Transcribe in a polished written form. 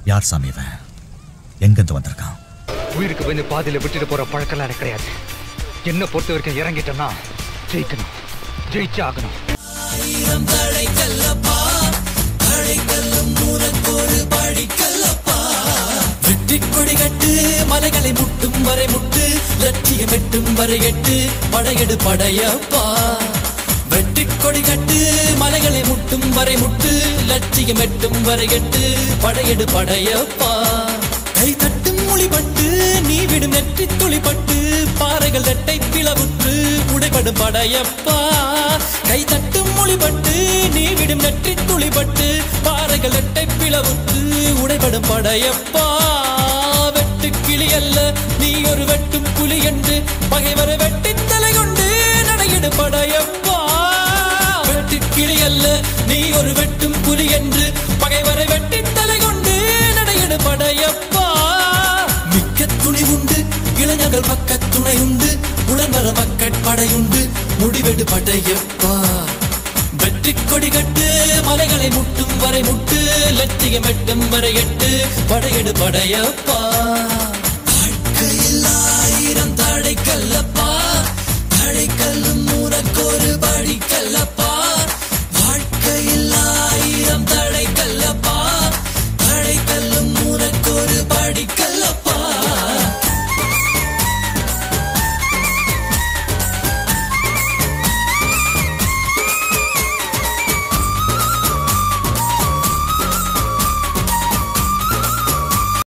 யார் சாமி இவன்? எங்கிருந்து வந்திருக்கான்? உயிருக்கு வந்து பாதியில விட்டுட்டு போற பழக்கெல்லாம் எனக்கு கிடையாது. என்ன பொறுத்த வரைக்கும் இறங்கிட்டேன்னா ஜெயிக்கணும், ஜெயிச்சு ஆகணும். வெற்றி கொடி கட்டு, மலைகளை முட்டும் வரை முட்டு, லட்சியம் எட்டும் வரை எட்டு, படையெடு படையப்பா. வெற்றி கொடி கட்டு, மலைகளை முட்டும் வரை முட்டு, லட்சியம் எட்டும் வரை எட்டு, படையெடு படையப்பா. கை தட்டும் மொழிபட்டு, நீ விடும் நெற்றி துளிப்பட்டு, பாறைகள் ரெட்டை பிளவுற்று உடைபடும் படையப்பா. கை தட்டும் மொழிபட்டு, நீ விடும் நெற்றி துளிப்பட்டு, பாறைகள் ரெட்டை பிளவுற்று உடைபடும் படையப்பா. வெட்டு கிளி அல்ல நீ ஒரு வெட்டும் புலி என்று பகைவரை வெட்டி தலை கொண்டு நடையிடு படையப்பா. வெட்டு கிளி அல்ல நீ ஒரு வெட்டும் புலி என்று பகைவரை வெட்டி தலை கொண்டு நடையிடு படையப்பா. மிக்க துணி உண்டு, இளைஞர்கள் பக்க துணை உண்டு, உடன்வர மக்கட் படையுண்டு, முடிவெடு படையப்பா. வெற்றி கொடி கட்டு, மலைகளை முட்டும் வரை முட்டு, லட்சியம் எட்டும் வரை எட்டு, படையெடு படையப்பா. வாழ்க்கையில் 1000 தடை கல்லப்பா, தடை கல்லும் உனக்கொரு படி கல்லப்பா.